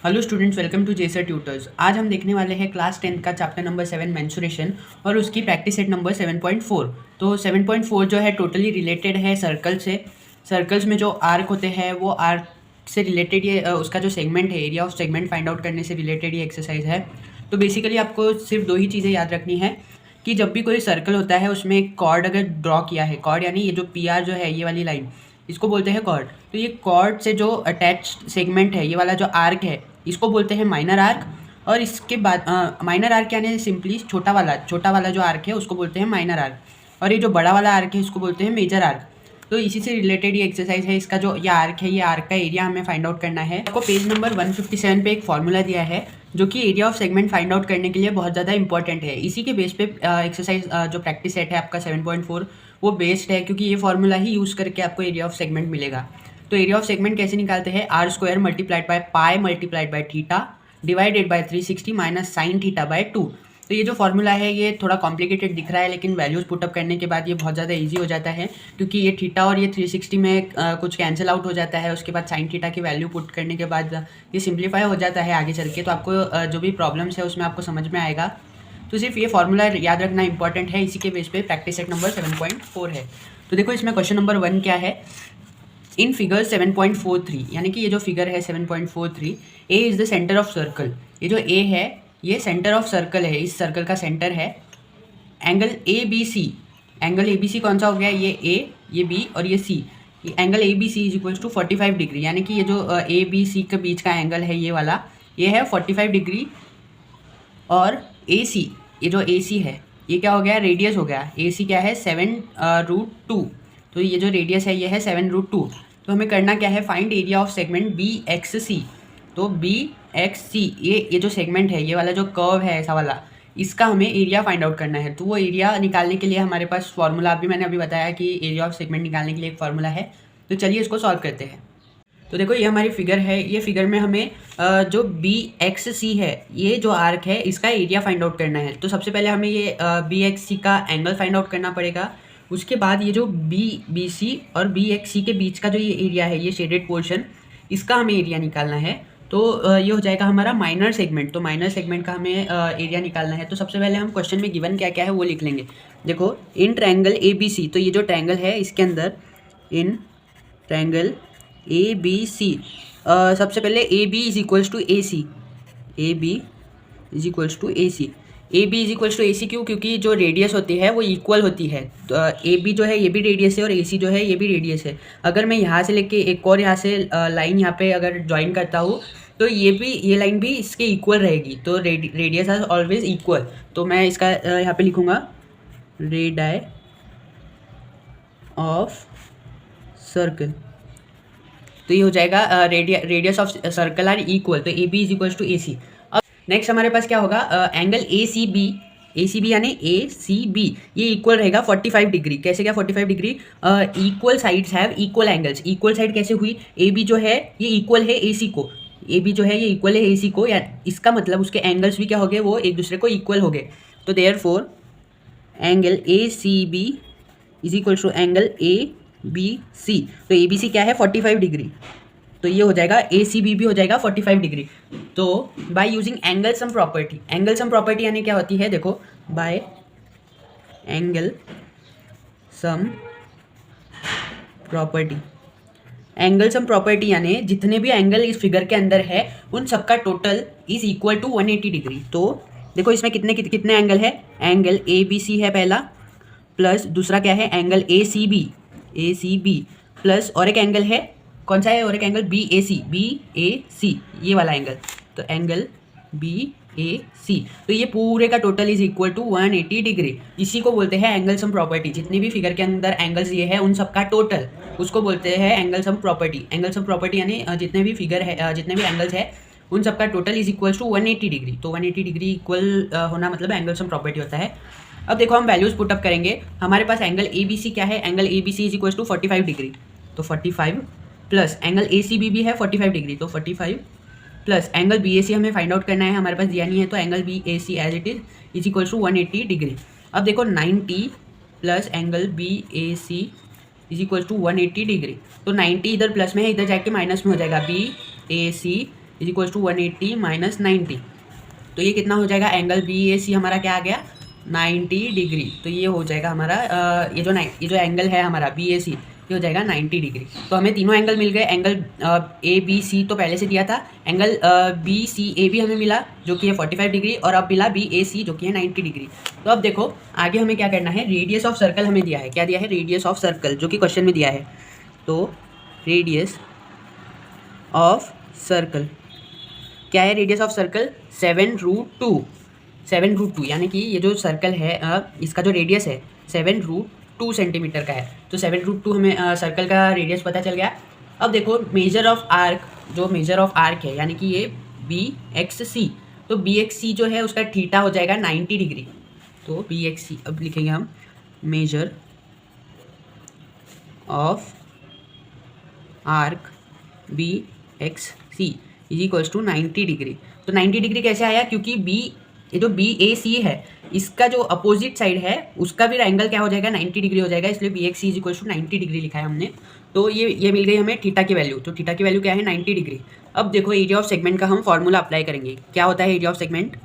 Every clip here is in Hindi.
हेलो स्टूडेंट्स, वेलकम टू जेसर ट्यूटर्स। आज हम देखने वाले हैं क्लास 10 का चैप्टर नंबर 7 मेंसुरेशन और उसकी प्रैक्टिस सेट नंबर 7.4। तो 7.4 जो है टोटली रिलेटेड है सर्कल से। सर्कल्स में जो आर्क होते हैं वो आर्क से रिलेटेड ये उसका जो सेगमेंट है, area of segment find out करने से रिलेटेड ये एक्सरसाइज है। तो बेसिकली आपको सिर्फ दो ही चीज़ें याद रखनी है कि जब भी कोई सर्कल होता है उसमें एक कॉर्ड अगर ड्रॉ किया है, कॉर्ड यानी ये जो पी आर जो है ये वाली लाइन, इसको बोलते हैं कॉर्ड। तो ये कॉर्ड से जो अटैच सेगमेंट है, ये वाला जो आर्क है, इसको बोलते हैं माइनर आर्क। और इसके बाद माइनर आर्क यानी सिंपली छोटा वाला जो आर्क है उसको बोलते हैं माइनर आर्क। और ये जो बड़ा वाला आर्क है इसको बोलते हैं मेजर आर्क। तो इसी से रिलेटेड ये एक्सरसाइज है। इसका जो ये आर्क है, ये आर्क का एरिया हमें फाइंड आउट करना है। आपको पेज नंबर 157 पे एक फॉर्मूला दिया है जो कि area of segment find out करने के लिए बहुत ज़्यादा इंपॉर्टेंट है। इसी के बेस पे एक्सरसाइज जो प्रैक्टिस सेट है आपका 7.4 वो बेस्ड है, क्योंकि ये फॉर्मूला ही यूज़ करके आपको एरिया ऑफ सेगमेंट मिलेगा। तो एरिया ऑफ सेगमेंट कैसे निकालते हैं? R square multiplied by pi multiplied by theta divided by 360 minus sine theta by 2। तो ये जो फॉर्मूला है ये थोड़ा कॉम्प्लिकेटेड दिख रहा है, लेकिन वैल्यूज़ पुटअप करने के बाद ये बहुत ज़्यादा इजी हो जाता है, क्योंकि ये थीटा और ये 360 में कुछ कैंसिल आउट हो जाता है। उसके बाद साइन थीटा की वैल्यू पुट करने के बाद ये सिंप्लीफाई हो जाता है आगे चल के। तो आपको जो भी प्रॉब्लम्स है उसमें आपको समझ में आएगा। तो सिर्फ ये फॉर्मूला याद रखना इंपॉर्टेंट है। इसी के बेस पे प्रैक्टिस सेट नंबर 7.4 है। तो देखो इसमें क्वेश्चन नंबर 1 क्या है। इन फिगर 7.43, यानी कि ये जो फिगर है 7.43, A is the centre of circle. ये जो ए है ये सेंटर ऑफ सर्कल है, इस सर्कल का सेंटर है। Angle A B C, angle A B C कौन सा हो गया? ये ए, ये बी और ये C. Angle A B C is equals to 45 degree, यानी कि ये जो ए बी सी के बीच का एंगल है ये वाला, ये है 45 डिग्री। और ए सी, ये जो ए सी है ये क्या हो गया? रेडियस हो गया। ए सी क्या है? 7√2। तो ये जो रेडियस है ये है 7√2। तो हमें करना क्या है? Find area of segment B X C. तो बी एक्स सी, ये जो सेगमेंट है, ये वाला जो कर्व है ऐसा वाला, इसका हमें एरिया फाइंड आउट करना है। तो वो एरिया निकालने के लिए हमारे पास फार्मूला अभी मैंने बताया कि एरिया ऑफ सेगमेंट निकालने के लिए एक फार्मूला है। तो चलिए इसको सॉल्व करते हैं। तो देखो ये हमारी फिगर है। ये फिगर में हमें जो बी एक्स सी है, ये जो आर्क है, इसका एरिया फाइंड आउट करना है। तो सबसे पहले हमें ये बी एक्स सी का एंगल फाइंड आउट करना पड़ेगा। उसके बाद ये जो बी सी और बी एक्स सी के बीच का जो ये एरिया है, ये शेडेड पोर्शन, इसका हमें एरिया निकालना है। तो ये हो जाएगा हमारा माइनर सेगमेंट। तो माइनर सेगमेंट का हमें एरिया निकालना है। तो सबसे पहले हम क्वेश्चन में गिवन क्या क्या है वो लिख लेंगे। देखो in triangle A B C, तो ये जो ट्रायंगल है इसके अंदर in triangle A B C, सबसे पहले A B is equals to A C. A B is equals to A C. A B is equals to A C क्यों? क्योंकि जो रेडियस होती है वो इक्वल होती है। तो ए बी जो है ये भी रेडियस है और ए सी जो है ये भी रेडियस है। अगर मैं यहाँ से लेके एक और यहाँ से लाइन यहाँ पे अगर ज्वाइन करता हूँ तो ये लाइन भी इसके इक्वल रहेगी। तो रेडियस आर ऑलवेज इक्वल। तो मैं इसका यहाँ पे लिखूँगा रेडाई ऑफ सर्कल। तो ये हो जाएगा radius of circle R equal. तो A B is equals to A C. अब नेक्स्ट हमारे पास क्या होगा? एंगल ए सी बी यानी ए सी बी ये इक्वल रहेगा 45 डिग्री। कैसे क्या 45 degree? Equal sides have equal angles. Equal side कैसे हुई? ए बी जो है ये इक्वल है ए सी को, ए बी जो है ये इक्वल है ए सी को, या इसका मतलब उसके एंगल्स भी क्या हो गए? वो एक दूसरे को इक्वल हो गए। तो therefore angle A C B is equal to angle A B C. तो ए बी सी क्या है? 45 डिग्री। तो ये हो जाएगा ए सी बी भी हो जाएगा 45 डिग्री। तो by using angle sum property, angle sum property यानी क्या होती है? देखो bye angle sum property, angle sum property यानी जितने भी एंगल इस फिगर के अंदर है उन सबका total is equal to 180 degree. तो देखो इसमें कितने एंगल है? एंगल ए बी सी है पहला, प्लस दूसरा क्या है? Angle A C B plus और एक एंगल है, कौन सा है? और एक एंगल बी ए सी, ये वाला एंगल। तो एंगल बी ए सी, तो ये पूरे का total is equal to 180 degree. इसी को बोलते हैं एंगल सम प्रॉपर्टी। जितनी भी फिगर के अंदर एंगल्स ये है उन सबका टोटल, उसको बोलते हैं angle sum property. Angle sum property यानी जितने भी फिगर है, जितने भी एंगल्स है उन सबका total is equal to 180 degree. तो 180 डिग्री इक्वल होना मतलब एंगल सम प्रॉपर्टी होता है। अब देखो हम वैल्यूज पुटअप करेंगे। हमारे पास एंगल ए बी सी क्या है? Angle A B C is equal to 45 degree. तो 45 plus angle A C B भी है 45 डिग्री, तो 45 plus angle B A C हमें फाइंड आउट करना है, हमारे पास दिया नहीं है। तो angle B A C as it is equal to 180 degree. अब देखो 90 plus angle B A C is equal to 180 degree. तो 90 इधर प्लस में है, इधर जाके माइनस में हो जाएगा। B A C is equals to 180 minus 90। तो ये कितना हो जाएगा, एंगल BAC हमारा क्या आ गया, 90 डिग्री। तो ये हो जाएगा हमारा ये जो एंगल है हमारा BAC, ये हो जाएगा 90 डिग्री। तो हमें तीनों एंगल मिल गए। एंगल ABC तो पहले से दिया था, एंगल BCAB हमें मिला जो कि है 45 डिग्री, और अब मिला BAC जो कि है 90 डिग्री। तो अब देखो आगे हमें क्या करना है, रेडियस ऑफ सर्कल हमें दिया है, क्या दिया है, रेडियस ऑफ सर्कल, जो कि क्वेश्चन में दिया है। तो रेडियस ऑफ सर्कल क्या है, रेडियस ऑफ सर्कल 7√2, 7√2, यानी कि ये जो सर्कल है इसका जो रेडियस है 7√2 सेंटीमीटर का है। तो 7√2 हमें सर्कल का रेडियस पता चल गया। अब देखो मेजर ऑफ आर्क, जो मेजर ऑफ आर्क है यानी कि ये BXC, तो BXC जो है उसका थीटा हो जाएगा 90 डिग्री। तो BXC अब लिखेंगे हम, major of arc BXC is equals to 90 degree. तो 90 डिग्री कैसे आया, क्योंकि ये जो BAC है इसका जो अपोजिट साइड है उसका भी एंगल क्या हो जाएगा, 90 डिग्री हो जाएगा, इसलिए BXC is equals to 90 degree लिखा है हमने। तो ये मिल गई हमें थीटा की वैल्यू। तो थीटा की वैल्यू क्या है, 90 डिग्री। अब देखो एरिया ऑफ सेगमेंट का हम फॉर्मूला अप्लाई करेंगे। क्या होता है area of segment,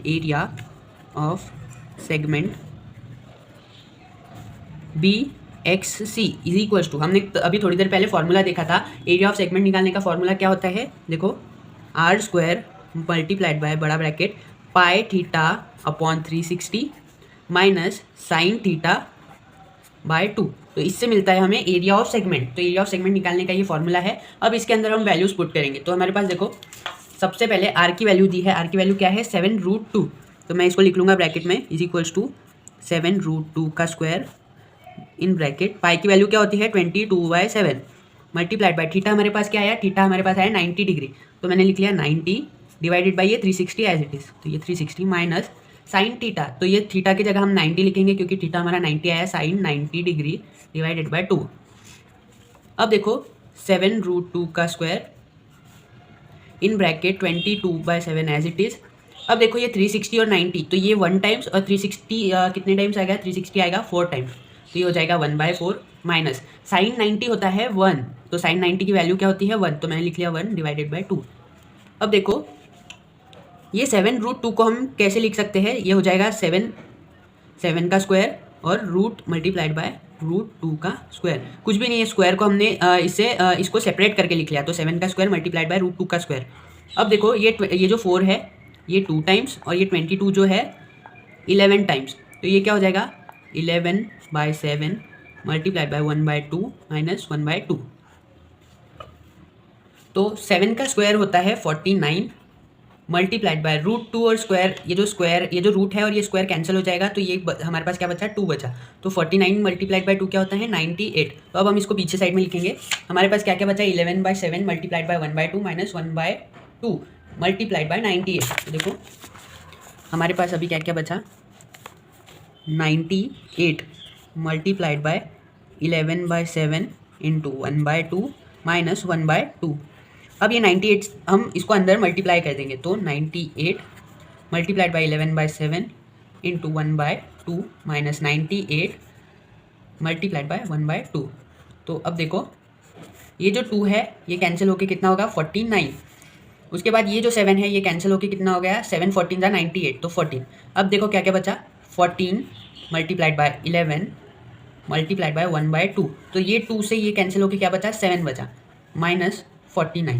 area of segment BXC is equals to, हमने अभी थोड़ी देर पहले फॉर्मूला देखा था एरिया ऑफ सेगमेंट निकालने का। फॉर्मूला क्या होता है, देखो R² मल्टीप्लाइड बाय बड़ा bracket pi theta upon 360 minus sine theta by 2। तो इससे मिलता है हमें एरिया ऑफ सेगमेंट। तो एरिया ऑफ सेगमेंट निकालने का ये फॉर्मूला है। अब इसके अंदर हम वैल्यूज पुट करेंगे। तो हमारे पास देखो सबसे पहले आर की वैल्यू दी है, आर की वैल्यू क्या है, 7√2। तो मैं इसको लिख लूँगा ब्रैकेट में, इज इक्वल्स टू 7√2 का स्क्वायर इन ब्रैकेट, पाई की वैल्यू क्या होती है 22/7 मल्टीप्लाइड बाय थीटा हमारे पास क्या आया, थीटा हमारे पास आया 90 डिग्री। तो मैंने लिख लिया 90 डिवाइडेड बाई ये 360 एज इट इज़। तो ये 360 माइनस साइन थीटा, तो ये थीटा की जगह हम 90 लिखेंगे क्योंकि थीटा हमारा 90 आया, साइन 90 डिग्री डिवाइडेड बाय 2। अब देखो 7√2 का square in bracket 22/7 as it is. अब देखो ये 360 और 90, तो ये 1 टाइम्स और 360 कितने टाइम्स आएगा, 360 आएगा 4 टाइम्स। तो ये हो जाएगा 1/4 माइनस साइन 90 होता है 1, तो साइन 90 की वैल्यू क्या होती है 1, तो मैंने लिख लिया 1 डिवाइडेड बाय 2। अब देखो ये 7√2 को हम कैसे लिख सकते हैं, ये हो जाएगा 7 का स्क्वायर और रूट मल्टीप्लाइड बाय √2 का स्क्वायर। कुछ भी नहीं है, स्क्वायर को हमने इसको सेपरेट करके लिख लिया। तो 7 का स्क्वायर मल्टीप्लाइड बाय √2 का स्क्वायर। अब देखो ये जो 4 है ये 2 टाइम्स और ये 22 जो है 11 टाइम्स। तो ये क्या हो जाएगा 11/7 मल्टीप्लाइड बाय 1/2 माइनस 1/2। तो 7 का स्क्वायर होता है 49 मल्टीप्लाइड बाय √2 और स्क्वायर, ये जो रूट है और ये स्क्वायर कैंसिल हो जाएगा, तो ये हमारे पास क्या बचा 2 बचा। तो 49 मल्टीप्लाइड बाय 2 क्या होता है 98। तो अब हम इसको पीछे साइड में लिखेंगे। हमारे पास क्या क्या बचा 11/7 multiplied by 1/2 minus 1/2 multiplied by 98। तो देखो हमारे पास अभी क्या क्या बचा 98 मल्टीप्लाइड बाय 11/7 इंटू 1/2 माइनस 1/2। अब ये 98 हम इसको अंदर मल्टीप्लाई कर देंगे। तो 98 multiplied by 11/7 into 1/2 minus 98 multiplied by 1/2। तो अब देखो ये जो 2 है ये कैंसिल होके कितना होगा 49। उसके बाद ये जो 7 है ये कैंसिल होके कितना हो गया 7 14 का 98, तो 14। अब देखो क्या क्या बचा 14 मल्टीप्लाइड बाय 11 मल्टीप्लाइड बाय 1/2। तो ये 2 से ये कैंसिल होके क्या बचा 7 बचा माइनस 49।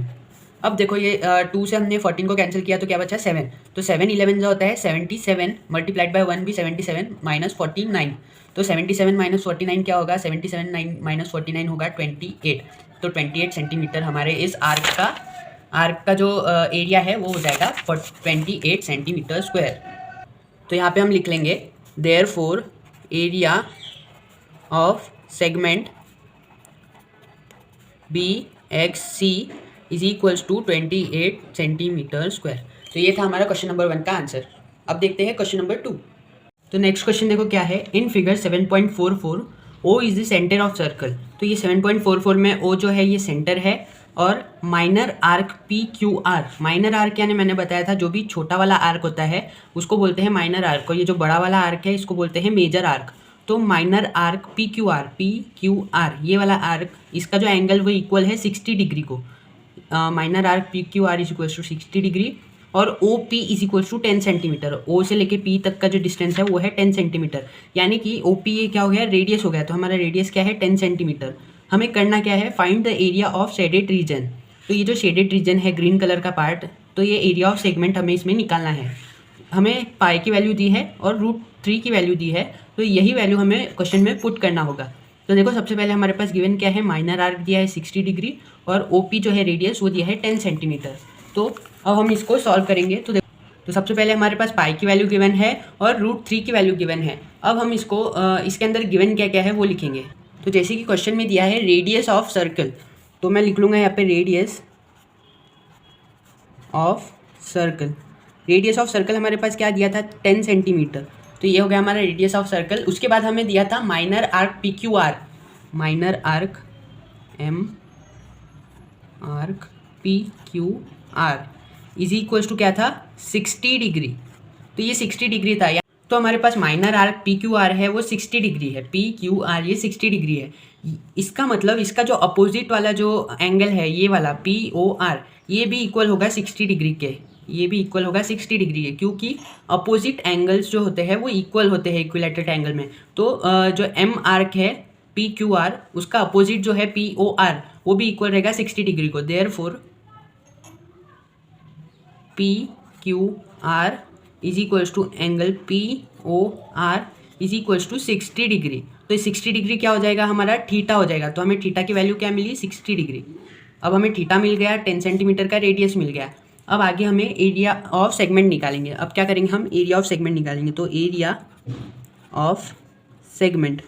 अब देखो ये 2 से हमने 14 को कैंसिल किया तो क्या बचा 7। तो 7 11 जो होता है 77 मल्टीप्लाइड बाय 1 भी 77 माइनस 49। तो 77 माइनस 49 क्या होगा 77 माइनस 49 होगा 28। तो 28 सेंटीमीटर हमारे इस आर्क का जो एरिया है वो हो जाएगा 28 सेंटीमीटर स्क्वायर। तो यहाँ पे हम लिख लेंगे therefore area of segment BXC is equals to 28 centimetre square. तो ये था हमारा क्वेश्चन नंबर 1 का आंसर। अब देखते हैं क्वेश्चन नंबर 2। तो नेक्स्ट क्वेश्चन देखो क्या है, in figure 7.44 O is the centre of circle. तो ये 7.44 में O जो है ये सेंटर है और minor arc PQR, minor arc यानी मैंने बताया था जो भी छोटा वाला आर्क होता है उसको बोलते हैं माइनर आर्क, और ये जो बड़ा वाला आर्क है इसको बोलते हैं मेजर आर्क। तो माइनर आर्क PQR ये वाला आर्क, इसका जो एंगल वो इक्वल है 60 डिग्री को, minor arc P Q R is equals to 60 degree और O P is equals to 10 centimetre. O से लेके पी तक का जो डिस्टेंस है वो है 10 सेंटीमीटर, यानी कि ओ पी ये क्या हो गया, रेडियस हो गया। तो हमारा रेडियस क्या है, 10 सेंटीमीटर। हमें करना क्या है, find the area of shaded reason. तो ये जो शेडेड रीजन है ग्रीन कलर का पार्ट, तो ये एरिया ऑफ सेगमेंट हमें इसमें निकालना है। हमें पाई की वैल्यू दी है और √3 की वैल्यू दी है, तो यही वैल्यू हमें क्वेश्चन में पुट करना होगा। तो देखो सबसे पहले हमारे पास गिवन क्या है, माइनर आर्क दिया है 60 डिग्री और ओ पी जो है रेडियस वो दिया है 10 सेंटीमीटर। तो अब हम इसको सॉल्व करेंगे। तो सबसे पहले हमारे पास पाई की वैल्यू गिवन है और √3 की वैल्यू गिवन है। अब हम इसको इसके अंदर गिवन क्या क्या है वो लिखेंगे। तो जैसे कि क्वेश्चन में दिया है रेडियस ऑफ सर्कल, तो मैं लिख लूँगा यहाँ पे radius of circle. Radius of circle हमारे पास क्या दिया था, 10 सेंटीमीटर। तो ये हो गया हमारा रेडियस ऑफ सर्कल। उसके बाद हमें दिया था minor arc P Q R, minor arc M arc P Q R is equals to क्या था, 60 डिग्री। तो ये 60 डिग्री था। तो हमारे पास minor arc P Q R है वो 60 डिग्री है, पी क्यू आर ये 60 डिग्री है। इसका मतलब इसका जो अपोजिट वाला जो एंगल है ये वाला पी ओ आर, ये भी इक्वल होगा 60 डिग्री के, ये भी इक्वल होगा 60 डिग्री के, क्योंकि अपोजिट एंगल्स जो होते हैं वो इक्वल होते हैं इक्विलेटरल एंगल में। तो जो एम आर्क है पी क्यू आर, उसका अपोजिट जो है पी ओ आर, वो भी इक्वल रहेगा 60 डिग्री को। Therefore P Q R is equals to angle P O R is equals to 60 degree. तो 60 डिग्री क्या हो जाएगा, हमारा थीटा हो जाएगा। तो हमें थीटा की वैल्यू क्या मिली, 60 डिग्री। अब हमें थीटा मिल गया, 10 सेंटीमीटर का रेडियस मिल गया। अब आगे हमें एरिया ऑफ सेगमेंट निकालेंगे। अब क्या करेंगे, हम एरिया ऑफ सेगमेंट निकालेंगे। तो एरिया ऑफ सेगमेंट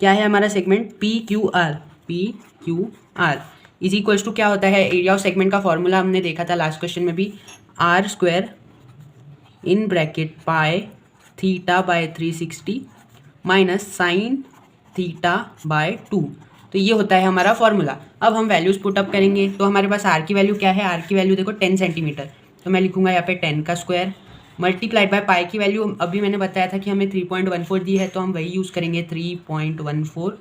क्या है हमारा segment, P Q R, P Q R is equals to क्या होता है, एरिया ऑफ सेगमेंट का फॉर्मूला हमने देखा था लास्ट क्वेश्चन में भी, r square in bracket pi theta by 360 minus sine theta by 2। तो ये होता है हमारा फॉर्मूला। अब हम वैल्यूज़ पुट अप करेंगे। तो हमारे पास आर की वैल्यू क्या है, आर की वैल्यू देखो 10 सेंटीमीटर। तो मैं लिखूंगा यहाँ पे 10 का स्क्वायर मल्टीप्लाइड बाय पाई की वैल्यू अभी मैंने बताया था कि हमें 3.14 दी है, तो हम वही यूज़ करेंगे 3.14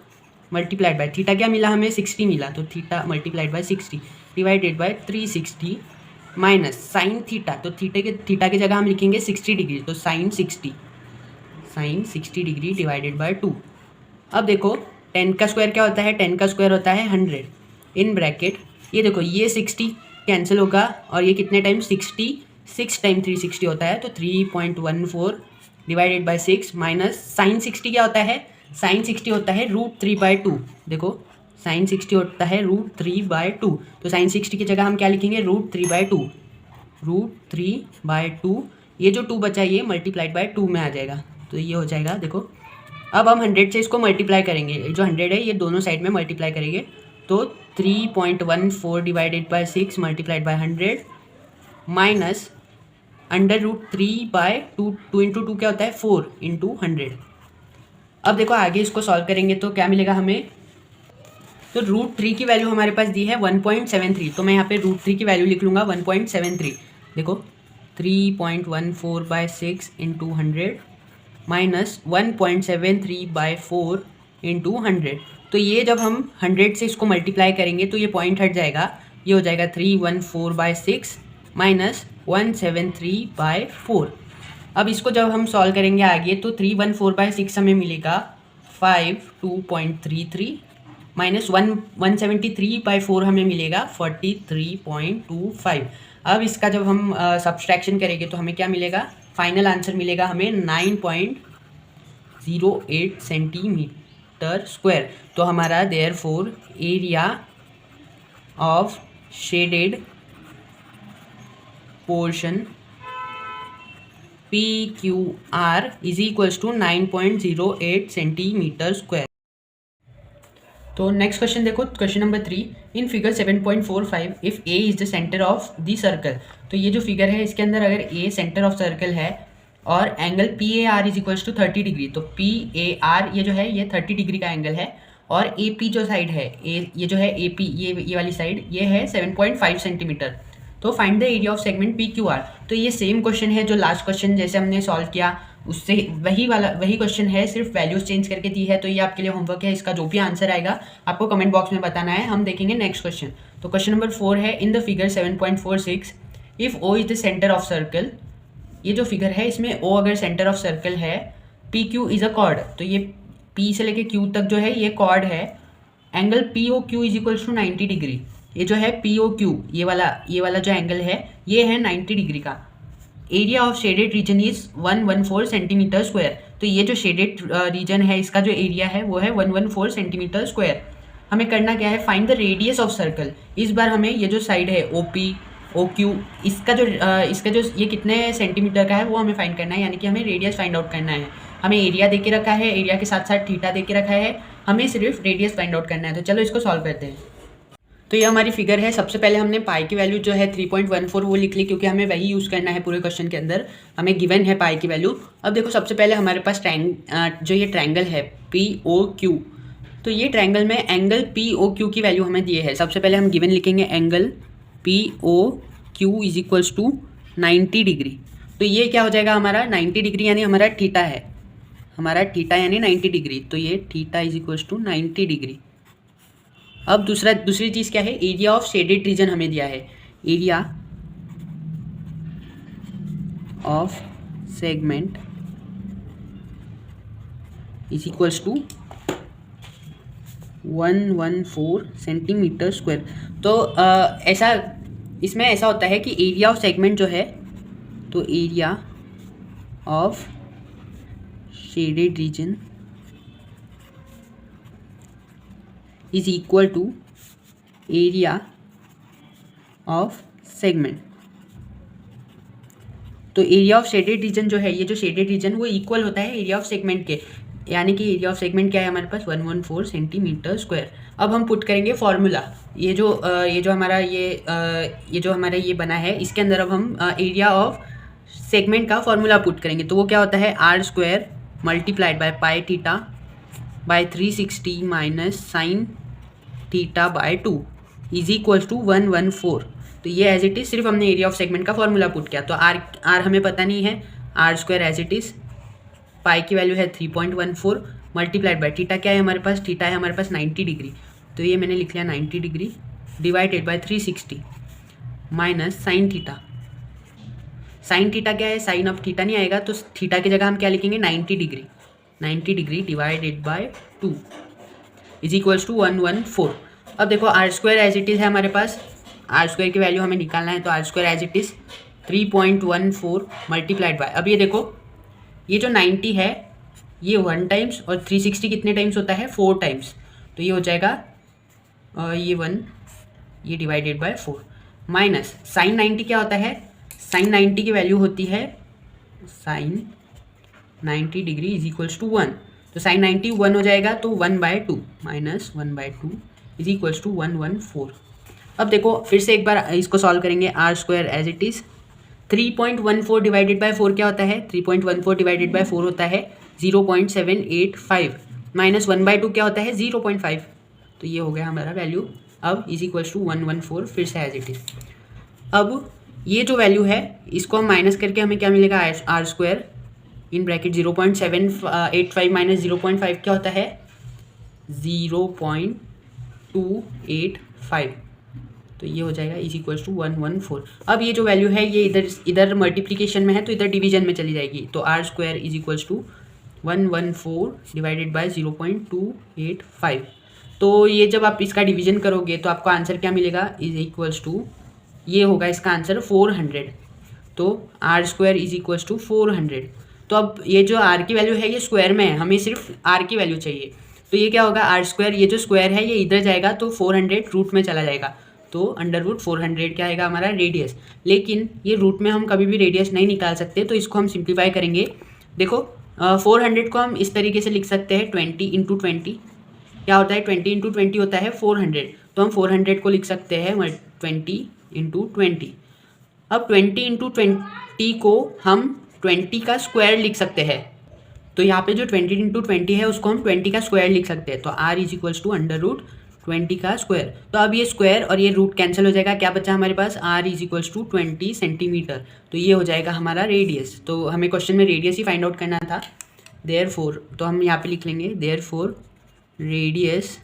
मल्टीप्लाइड बाय थीटा क्या मिला हमें, 60 मिला। तो theta multiplied by 60 divided by 360 minus sine theta. तो थीटा की जगह हम लिखेंगे 60 डिग्री, तो साइन 60 डिग्री डिवाइडेड बाय 2। अब देखो 10 का स्क्वायर क्या होता है, 10 का स्क्वायर होता है 100 इन ब्रैकेट। ये देखो ये 60 कैंसिल होगा और ये कितने टाइम, 60 6 टाइम 360 होता है। तो 3.14 डिवाइडेड बाय 6 माइनस साइन 60 क्या होता है, साइन 60 होता है √3/2। देखो साइन 60 होता है √3/2। तो साइन 60 की जगह हम क्या लिखेंगे, √3/2, √3/2। ये जो 2 बचा ये मल्टीप्लाइड बाय 2 में आ जाएगा। तो ये हो जाएगा। देखो अब हम 100 से इसको मल्टीप्लाई करेंगे, जो 100 है ये दोनों साइड में मल्टीप्लाई करेंगे। तो 3.14 divided bye 6 multiplied by 100 minus √3/2, 2 into 2 क्या होता है, 4 इंटू 100। अब देखो आगे इसको सॉल्व करेंगे तो क्या मिलेगा हमें, तो √3 की वैल्यू हमारे पास दी है 1.73। तो मैं यहाँ पे √3 की वैल्यू लिख लूँगा 1.73। देखो 3.14/6 इंटू 100 माइनस 1.73/4 इंटू 100। तो ये जब हम 100 से इसको मल्टीप्लाई करेंगे तो ये पॉइंट हट जाएगा, ये हो जाएगा 314/6 माइनस 173/4। अब इसको जब हम सॉल्व करेंगे आगे तो 314/6 हमें मिलेगा 52.33 माइनस 173/4 हमें मिलेगा 43.25। अब इसका जब हम सब्सट्रैक्शन करेंगे तो हमें क्या मिलेगा, फाइनल आंसर मिलेगा हमें 9.08 सेंटीमीटर स्क्वायर। तो हमारा therefore area of shaded portion PQR is equals to 9.08 centimetre square. तो नेक्स्ट क्वेश्चन देखो, question number 3 in figure 7.45 if A is the centre of the circle. तो ये जो फिगर है इसके अंदर अगर A सेंटर ऑफ सर्कल है और angle PAR is equals to 30 degree, तो PAR ये जो है ये 30 डिग्री का एंगल है और AP जो साइड है ये जो है AP ये वाली साइड ये है 7.5 सेंटीमीटर। तो find the area of segment PQR। तो ये सेम क्वेश्चन है जो लास्ट क्वेश्चन जैसे हमने सॉल्व किया उससे वही क्वेश्चन है, सिर्फ वैल्यूज चेंज करके दी है। तो ये आपके लिए होमवर्क है, इसका जो भी आंसर आएगा आपको कमेंट बॉक्स में बताना है। हम देखेंगे नेक्स्ट क्वेश्चन। तो क्वेश्चन नंबर 4 है, in the figure 7.46 if O is the centre of circle. ये जो फिगर है इसमें ओ अगर सेंटर ऑफ सर्कल है, P Q is a chord, तो ये पी से लेके क्यू तक जो है ये कॉर्ड है। Angle P O Q is equals to 90 degree. ये जो है पी ओ क्यू ये वाला जो एंगल है ये है 90 डिग्री का। Area of shaded region is 114 centimetre square. तो ये जो शेडेड रीजन है इसका जो एरिया है वो है 114 सेंटीमीटर स्क्वायर। हमें करना क्या है, find the radius of circle. इस बार हमें ये जो साइड है ओ पी ओ क्यू इसका जो ये कितने सेंटीमीटर का है वो हमें फाइंड करना है, यानी कि हमें रेडियस फाइंड आउट करना है। हमें एरिया दे के रखा है, एरिया के साथ साथ थीटा दे के रखा है, हमें सिर्फ रेडियस फाइंड आउट करना है। तो चलो इसको सॉल्व करते हैं। तो ये हमारी फिगर है। सबसे पहले हमने पाई की वैल्यू जो है 3.14 वो लिख ली, क्योंकि हमें वही यूज़ करना है पूरे क्वेश्चन के अंदर। हमें गिवन है पाई की वैल्यू। अब देखो सबसे पहले हमारे पास जो ये ट्रायंगल है पी ओ क्यू, तो ये ट्रायंगल में एंगल पी ओ क्यू की वैल्यू हमें दिए है। सबसे पहले हम गिवन लिखेंगे angle P O Q is equals to 90 degree. तो ये क्या हो जाएगा हमारा 90 डिग्री, यानी हमारा थीटा है, हमारा थीटा यानी 90 डिग्री। तो ये theta is equals to 90 degree. अब दूसरी चीज़ क्या है, एरिया ऑफ शेडेड रीजन हमें दिया है। Area of segment is equals to 114 centimetre square. तो इसमें ऐसा होता है कि एरिया ऑफ सेगमेंट जो है, तो area of shaded region is equal to area of segment. तो एरिया ऑफ शेडेड रीजन जो है, ये जो शेडेड रीजन वो इक्वल होता है एरिया ऑफ सेगमेंट के, यानी कि एरिया ऑफ सेगमेंट क्या है हमारे पास 114 सेंटीमीटर स्क्वायर। अब हम पुट करेंगे फॉर्मूला। ये जो हमारा ये बना है इसके अंदर अब हम एरिया ऑफ सेगमेंट का फॉर्मूला पुट करेंगे। तो वो क्या होता है, R square multiplied by pi theta by 360 minus sine theta by 2 is equals to 114। तो ये एज इट इज़ सिर्फ हमने एरिया ऑफ सेगमेंट का फॉर्मूला पुट किया। तो आर हमें पता नहीं है, R square as it is, pi की वैल्यू है 3.14 मल्टीप्लाइड बाय थीटा क्या है हमारे पास, थीटा है हमारे पास 90 डिग्री। तो ये मैंने लिख लिया 90 degree divided by 360 minus sine theta. Sine theta क्या है, साइन ऑफ थीटा नहीं आएगा, तो थीटा की जगह हम क्या लिखेंगे 90 degree. 90 degree divided by 2 is equals to 114। अब देखो r square as it is है हमारे पास, आर स्क्वायर की वैल्यू हमें निकालना है। तो r square as it is 3.14 multiplied by, अब ये देखो ये जो 90 है ये 1 टाइम्स और 360 कितने टाइम्स होता है 4 टाइम्स। तो ये हो जाएगा ये 1 ये डिवाइडेड बाय 4 माइनस साइन 90 क्या होता है, साइन 90 की वैल्यू होती है sine 90 degree is equals to 1। तो साइन 90 1 हो जाएगा, तो 1/2 माइनस 1/2 इज इक्वल्स टू 114। अब देखो फिर से एक बार इसको सॉल्व करेंगे। R square as it is 3.14 divided by 4 क्या होता है, 3.14 डिवाइडेड बाय 4 होता है 0.785 माइनस 1/2 क्या होता है 0.5। तो ये हो गया हमारा वैल्यू। अब इज इक्वल्स टू 114 फिर से एज इट इज़। अब ये जो वैल्यू है इसको हम माइनस करके हमें क्या मिलेगा, r square in bracket 0.785 minus 0.5 क्या होता है 0.285। तो ये हो जाएगा इज इक्वल्स टू 114। अब ये जो वैल्यू है ये इधर मल्टीप्लिकेशन में है तो इधर डिवीजन में चली जाएगी। तो r square is equals to 114 divided by 0.285। तो ये जब आप इसका डिवीजन करोगे तो आपको आंसर क्या मिलेगा, इज इक्वल्स टू, ये होगा इसका आंसर 400। तो r square is equals to 400। तो अब ये जो आर की वैल्यू है ये स्क्वायर में है, हमें सिर्फ आर की वैल्यू चाहिए। तो ये क्या होगा, आर स्क्वायर ये जो स्क्वायर है ये इधर जाएगा तो 400 रूट में चला जाएगा। तो अंडर रूट 400 क्या आएगा हमारा रेडियस। लेकिन ये रूट में हम कभी भी रेडियस नहीं निकाल सकते, तो इसको हम सिंप्लीफाई करेंगे। देखो 400 को हम इस तरीके से लिख सकते हैं 20 इंटू 20 क्या होता है 20 इंटू 20 होता है 400। तो हम 400 को लिख सकते हैं 20 इंटू 20। अब 20 इंटू 20 को हम 20 का स्क्वायर लिख सकते हैं। तो यहाँ पे जो 20 इंटू 20 है उसको हम 20 का स्क्वायर लिख सकते हैं। तो r is equals to under root 20 का स्क्वायर। तो अब ये स्क्वायर और ये रूट कैंसिल हो जाएगा, क्या बचा हमारे पास, R is equals to 20 centimetre. तो ये हो जाएगा हमारा रेडियस। तो हमें क्वेश्चन में रेडियस ही फाइंड आउट करना था। देयरफॉर तो हम यहाँ पे लिख लेंगे therefore radius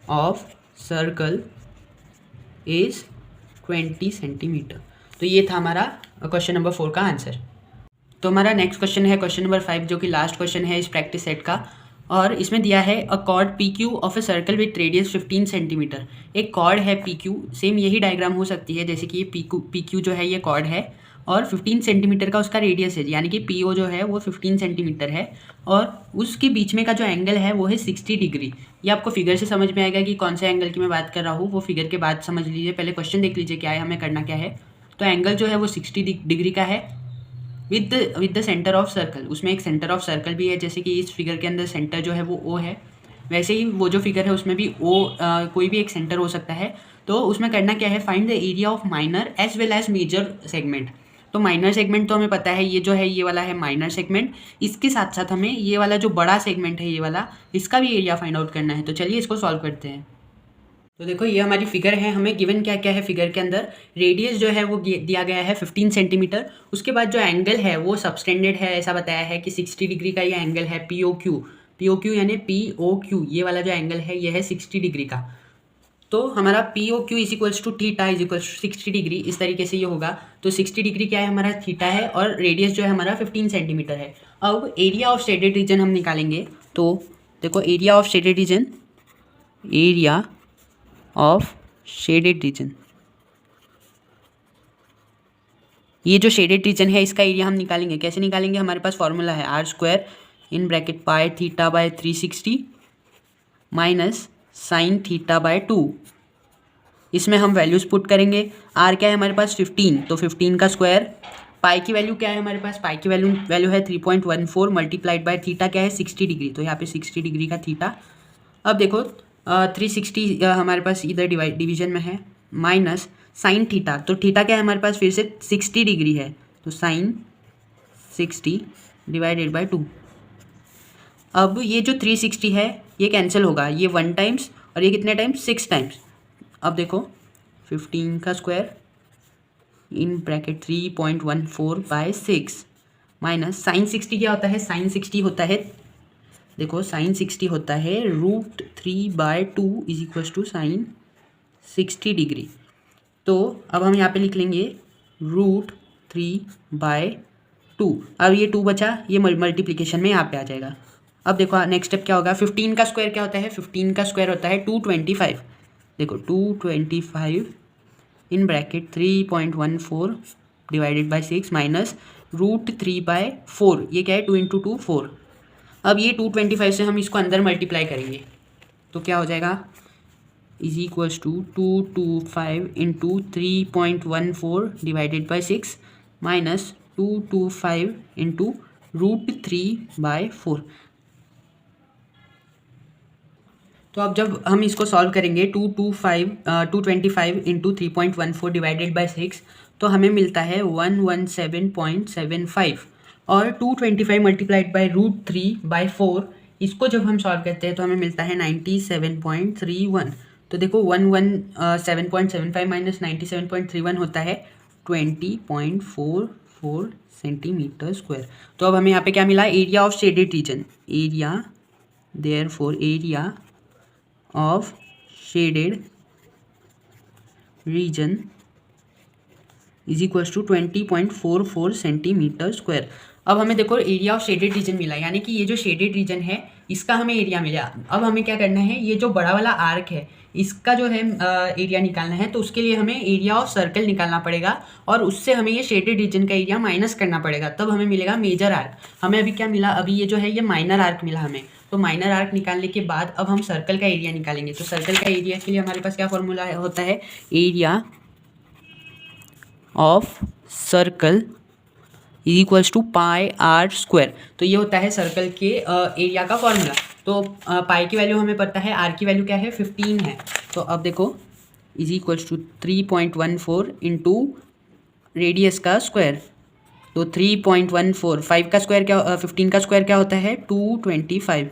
of circle is 20 centimetre. तो ये था हमारा क्वेश्चन नंबर 4 का आंसर। तो हमारा नेक्स्ट क्वेश्चन है क्वेश्चन नंबर 5, जो कि लास्ट क्वेश्चन है इस प्रैक्टिस सेट का। और इसमें दिया है अ cord P Q of a circle with radius 15 centimetre. एक कॉर्ड है पी क्यू, सेम यही डायग्राम हो सकती है जैसे कि ये पी क्यू जो है ये कॉर्ड है और 15 सेंटीमीटर का उसका रेडियस है, यानी कि पी ओ जो है वो 15 सेंटीमीटर है और उसके बीच में का जो एंगल है वो है 60 डिग्री। ये आपको फिगर से समझ में आएगा कि कौन से एंगल की मैं बात कर रहा हूँ, वो फिगर के बाद समझ लीजिए। पहले क्वेश्चन देख लीजिए क्या है, हमें करना क्या है। तो एंगल जो है वो 60 डिग्री का है with the centre of circle. उसमें एक सेंटर ऑफ सर्कल भी है, जैसे कि इस फिगर के अंदर सेंटर जो है वो ओ है, वैसे ही वो जो फिगर है उसमें भी ओ कोई भी एक सेंटर हो सकता है। तो उसमें करना क्या है, find the area of minor as well as major segment. तो माइनर सेगमेंट तो हमें पता है, ये जो है ये वाला है माइनर सेगमेंट। इसके साथ साथ हमें ये वाला जो बड़ा सेगमेंट है ये वाला, इसका भी एरिया फाइंड आउट करना है। तो चलिए इसको सॉल्व करते हैं। तो देखो ये हमारी फिगर है, हमें गिवन क्या क्या है फिगर के अंदर। रेडियस जो है वो दिया गया है 15 सेंटीमीटर। उसके बाद जो एंगल है वो सबस्टेंडेड है, ऐसा बताया है कि 60 डिग्री का ये एंगल है पी ओ क्यू यानी POQ, ये वाला जो एंगल है ये है 60 डिग्री का। तो हमारा POQ is equals to theta is equals to 60 degree, इस तरीके से ये होगा। तो 60 डिग्री क्या है, हमारा थीटा है और रेडियस जो है हमारा 15 सेंटीमीटर है। अब एरिया ऑफ शेडेड रीजन हम निकालेंगे। तो देखो area of shaded region, area of shaded reason, ये जो शेडेड रीजन है इसका एरिया हम निकालेंगे। कैसे निकालेंगे, हमारे पास फॉर्मूला है R² in bracket pi theta by 360 minus sine theta by 2। इसमें हम वैल्यूज पुट करेंगे। R क्या है हमारे पास 15, तो 15 का स्क्वायर। पाई की वैल्यू क्या है हमारे पास, पाई की वैल्यू है 3.14 मल्टीप्लाइड बाय थीटा क्या है 60 डिग्री, तो यहाँ पे 60 डिग्री का थीटा। अब देखो 360 हमारे पास इधर डिवीजन में है, माइनस साइन थीटा। तो थीटा क्या है हमारे पास फिर से 60 डिग्री है, तो साइन 60 डिवाइडेड बाय 2। अब ये जो 360 है ये कैंसिल होगा, ये 1 टाइम्स और ये कितने टाइम्स, 6 टाइम्स। अब देखो 15 का square in bracket 3.14 by 6 minus sine 60 क्या होता है, साइन 60 होता है, देखो साइन 60 होता है √3/2 is equal to sine 60 degree. तो अब हम यहाँ पे लिख लेंगे √3/2। अब ये 2 बचा, ये मल्टीप्लिकेशन में यहाँ पे आ जाएगा। अब देखो नेक्स्ट स्टेप क्या होगा, 15 का स्क्वायर क्या होता है, 15 का स्क्वायर होता है 225। देखो 225 इन ब्रैकेट 3.14 डिवाइडेड बाई 6 माइनस √3/4, ये क्या है 2 × 2 4। अब ये 225 से हम इसको अंदर मल्टीप्लाई करेंगे तो क्या हो जाएगा, is equals to 225 into 3.14 divided by 6 minus 225 into √3/4। तो अब जब हम इसको सॉल्व करेंगे 225 इंटू 3.14 डिवाइडेड बाई 6, तो हमें मिलता है 117.75 और 225 मल्टीप्लाइड बाई √3/4, इसको जब हम सॉल्व करते हैं तो हमें मिलता है 97.31। तो देखो 117.75 माइनस 97.31 होता है 20.44 सेंटीमीटर स्क्वायर। तो अब हमें यहाँ पे क्या मिला, area of shaded region, area therefore area of shaded region is equals to 20.44 centimetre square. अब हमें देखो एरिया ऑफ शेडेड रीजन मिला, यानी कि ये जो शेडेड रीजन है इसका हमें एरिया मिला। अब हमें क्या करना है, ये जो बड़ा वाला आर्क है इसका जो है एरिया निकालना है, तो उसके लिए हमें एरिया ऑफ सर्कल निकालना पड़ेगा और उससे हमें ये शेडेड रीजन का एरिया माइनस करना पड़ेगा, तब हमें मिलेगा मेजर आर्क। हमें अभी क्या मिला, अभी ये जो है ये माइनर आर्क मिला हमें। तो माइनर आर्क निकालने के बाद अब हम सर्कल का एरिया निकालेंगे। तो सर्कल का एरिया के लिए हमारे पास क्या फॉर्मूला होता है, area of circle is equals to πr²। तो ये होता है सर्कल के एरिया का फॉर्मूला। तो पाई की वैल्यू हमें पता है, आर की वैल्यू क्या है 15 है। तो अब देखो is equals to 3.14 into radius का स्क्वायर, तो 3.14, 5 का स्क्वायर क्या, 15 का स्क्वायर क्या होता है 225।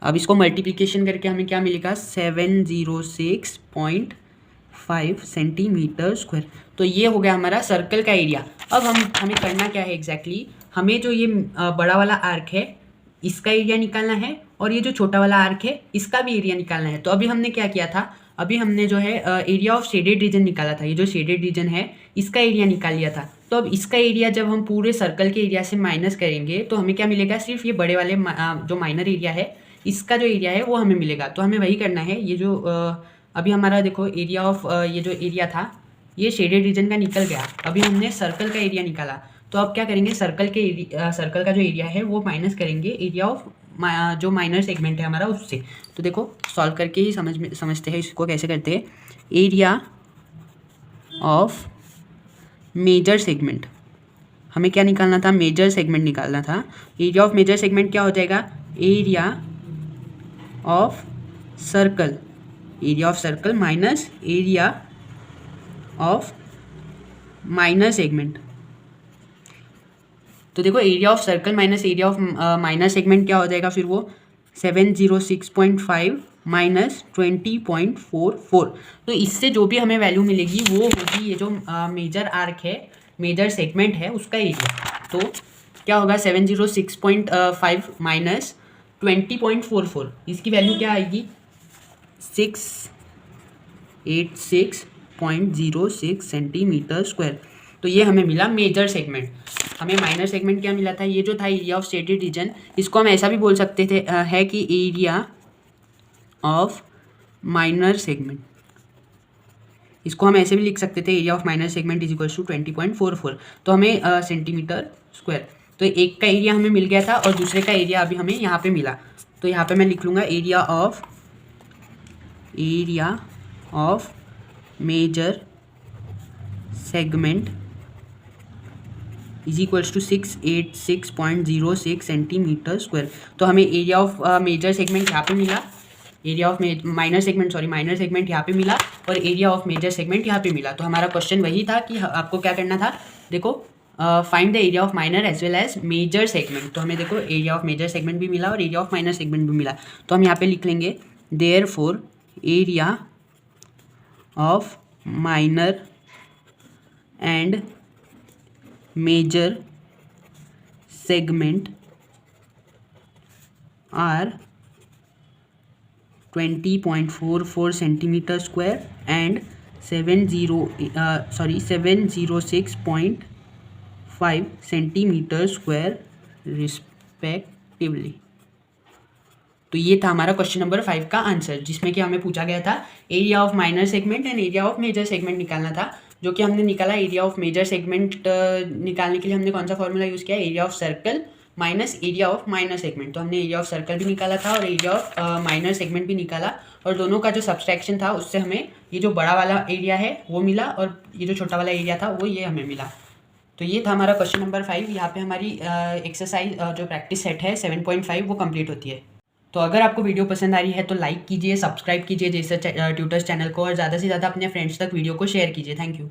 अब इसको मल्टीप्लिकेशन करके हमें क्या मिलेगा 706.5 सेंटीमीटर स्क्वायर। तो ये हो गया हमारा सर्कल का एरिया। अब हमें करना क्या है एग्जैक्टली, हमें जो ये बड़ा वाला आर्क है इसका एरिया निकालना है और ये जो छोटा वाला आर्क है इसका भी एरिया निकालना है। तो अभी हमने क्या किया था, अभी हमने जो है एरिया ऑफ शेडेड रीजन निकाला था, ये जो शेडेड रीजन है इसका एरिया निकाल लिया था। तो अब इसका एरिया जब हम पूरे सर्कल के एरिया से माइनस करेंगे तो हमें क्या मिलेगा, सिर्फ ये बड़े वाले जो माइनर एरिया है इसका जो एरिया है वो हमें मिलेगा। तो हमें वही करना है, ये जो अभी हमारा देखो एरिया ऑफ ये जो एरिया था ये शेडेड रीजन का निकल गया। अभी हमने सर्कल का एरिया निकाला, तो अब क्या करेंगे, सर्कल का जो एरिया है वो माइनस करेंगे एरिया ऑफ जो माइनर सेगमेंट है हमारा उससे। तो देखो सॉल्व करके ही समझते हैं इसको कैसे करते हैं। एरिया ऑफ मेजर सेगमेंट, हमें क्या निकालना था, मेजर सेगमेंट निकालना था। एरिया ऑफ मेजर सेगमेंट क्या हो जाएगा, area of circle, area of circle minus area of minor segment. तो देखो area of circle minus area of minor segment क्या हो जाएगा, फिर वो 706.5 माइनस 20.44। तो इससे जो भी हमें वैल्यू मिलेगी वो होगी ये जो मेजर आर्क है, मेजर सेगमेंट है उसका एरिया। तो क्या होगा 706.5 माइनस 20.44, इसकी वैल्यू क्या आएगी 686.06 सेंटीमीटर स्क्वायर। तो ये हमें मिला मेजर सेगमेंट। हमें माइनर सेगमेंट क्या मिला था, ये जो था एरिया ऑफ शेडेड रीजन, इसको हम ऐसा भी बोल सकते थे है कि एरिया ऑफ माइनर सेगमेंट, इसको हम ऐसे भी लिख सकते थे, area of minor segment is equals to 20.44। तो हमें सेंटीमीटर स्क्वायर, तो एक का एरिया हमें मिल गया था और दूसरे का एरिया अभी हमें यहाँ पे मिला। तो यहाँ पे मैं लिख लूँगा area of major segment is equals to 686.06 centimetre square. तो हमें एरिया ऑफ मेजर सेगमेंट यहाँ पे मिला, एरिया ऑफ माइनर सेगमेंट यहाँ पे मिला और एरिया ऑफ मेजर सेगमेंट यहाँ पे मिला। तो हमारा क्वेश्चन वही था कि आपको क्या करना था, देखो find the area of minor as well as major segment. तो हमें देखो एरिया ऑफ मेजर सेगमेंट भी मिला और एरिया ऑफ माइनर सेगमेंट भी मिला। तो हम यहाँ पे लिख लेंगे therefore area of minor and major segment are 20.44 centimeter square and 706.5 centimeter square respectively। तो ये था हमारा क्वेश्चन नंबर 5 का आंसर, जिसमें कि हमें पूछा गया था area of minor segment and area of major segment निकालना था, जो कि हमने निकाला। एरिया ऑफ मेजर सेगमेंट निकालने के लिए हमने कौन सा फॉर्मूला यूज़ किया, area of circle minus area of minor segment. तो हमने एरिया ऑफ सर्कल भी निकाला था और एरिया ऑफ माइनर सेगमेंट भी निकाला, और दोनों का जो सब्सट्रैक्शन था उससे हमें ये जो बड़ा वाला एरिया है वो मिला और ये जो छोटा वाला एरिया था वो ये हमें मिला। तो ये था हमारा क्वेश्चन नंबर 5। यहाँ पे हमारी एक्सरसाइज जो प्रैक्टिस सेट है 7.5 वो कंप्लीट होती है। तो अगर आपको वीडियो पसंद आ रही है तो लाइक कीजिए, सब्सक्राइब कीजिए जैसे ट्यूटर्स चैनल को, और ज़्यादा से ज़्यादा अपने फ्रेंड्स तक वीडियो को शेयर कीजिए। Thank you.